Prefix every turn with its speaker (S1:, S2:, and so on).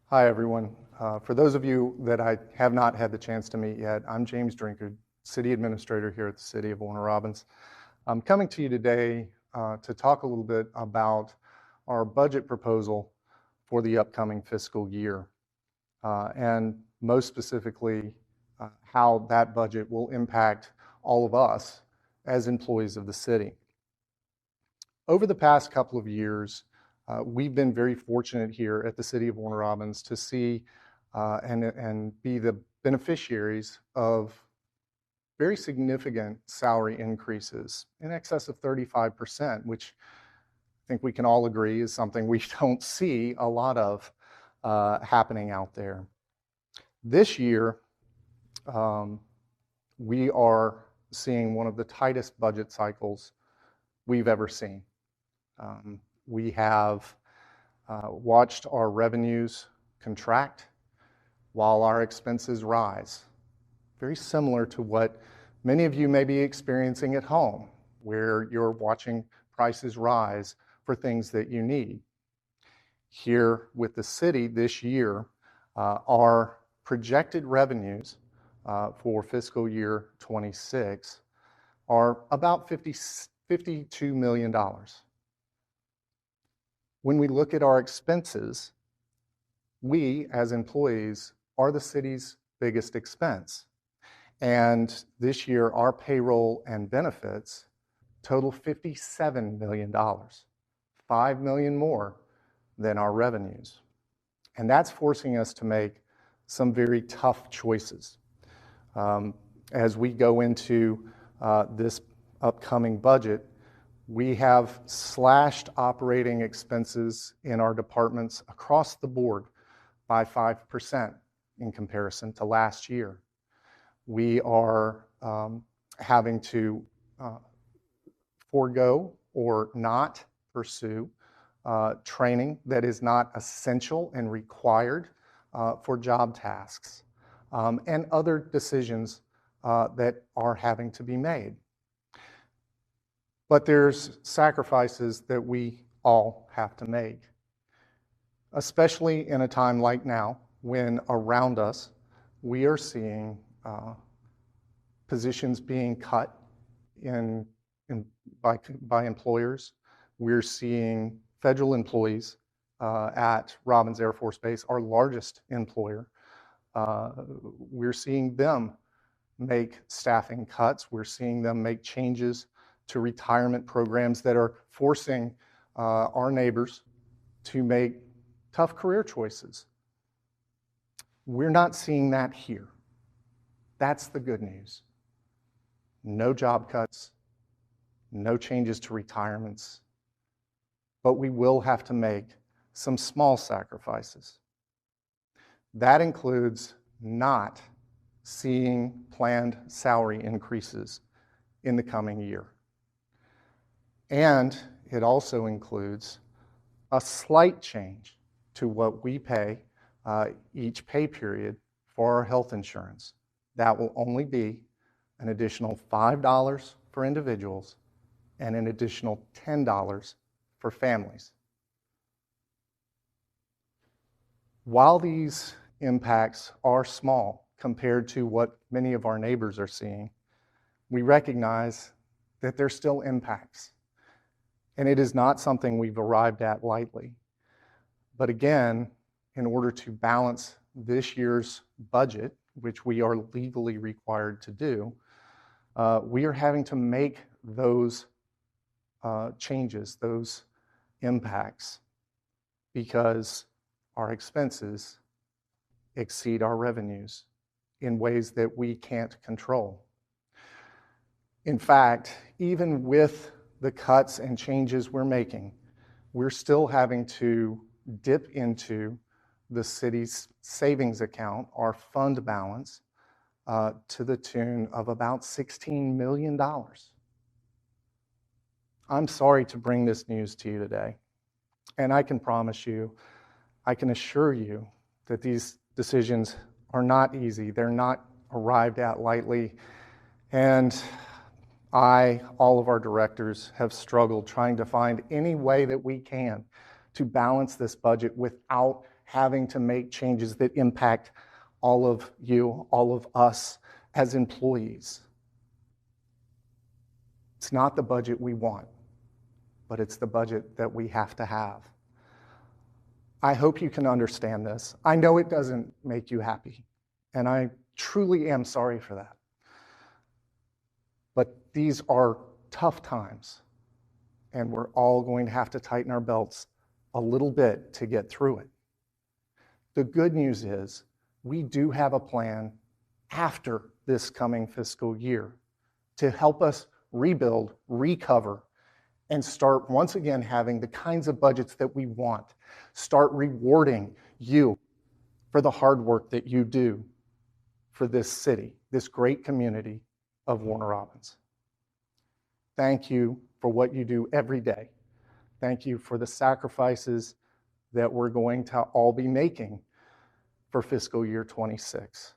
S1: Hi, everyone. For those of you that I have not had the chance to meet yet, I'm James Drinkard, City Administrator here at the City of Warner Robins. I'm coming to you today to talk a little bit about our budget proposal for the upcoming fiscal year, and most specifically, how that budget will impact all of us as employees of the city. Over the past couple of years, we've been very fortunate here at the City of Warner Robins to see and be the beneficiaries of very significant salary increases in excess of 35%, which I think we can all agree is something we don't see a lot of happening out there. This year, we are seeing one of the tightest budget cycles we've ever seen. We have watched our revenues contract while our expenses rise. Very similar to what many of you may be experiencing at home, where you're watching prices rise for things that you need. Here with the city this year, our projected revenues for fiscal year 26 are about $52 million. When we look at our expenses, we as employees are the city's biggest expense. And this year, our payroll and benefits total $57 million, $5 million more than our revenues. And that's forcing us to make some very tough choices. As we go into this upcoming budget, we have slashed operating expenses in our departments across the board by 5% in comparison to last year. We are having to forego or not pursue training that is not essential and required for job tasks, and other decisions that are having to be made. But there's sacrifices that we all have to make, especially in a time like now when around us we are seeing positions being cut by employers. We're seeing federal employees at Robins Air Force Base, our largest employer. We're seeing them make staffing cuts. We're seeing them make changes to retirement programs that are forcing our neighbors to make tough career choices. We're not seeing that here. That's the good news. No job cuts, no changes to retirements, but we will have to make some small sacrifices. That includes not seeing planned salary increases in the coming year. And it also includes a slight change to what we pay each pay period for our health insurance. That will only be an additional $5 for individuals and an additional $10 for families. While these impacts are small compared to what many of our neighbors are seeing, we recognize that they're still impacts. And it is not something we've arrived at lightly. But again, in order to balance this year's budget, which we are legally required to do, we are having to make those changes, those impacts, because our expenses exceed our revenues in ways that we can't control. In fact, even with the cuts and changes we're making, we're still having to dip into the city's savings account, our fund balance, to the tune of about $16 million. I'm sorry to bring this news to you today, and I can promise you, I can assure you that these decisions are not easy. They're not arrived at lightly, and all of our directors have struggled trying to find any way that we can to balance this budget without having to make changes that impact all of you, all of us as employees. It's not the budget we want, but it's the budget that we have to have. I hope you can understand this. I know it doesn't make you happy, and I truly am sorry for that. But these are tough times, and we're all going to have to tighten our belts a little bit to get through it. The good news is we do have a plan after this coming fiscal year to help us rebuild, recover, and start once again having the kinds of budgets that we want. Start rewarding you for the hard work that you do for this city, this great community of Warner Robins. Thank you for what you do every day. Thank you for the sacrifices that we're going to all be making for fiscal year 26.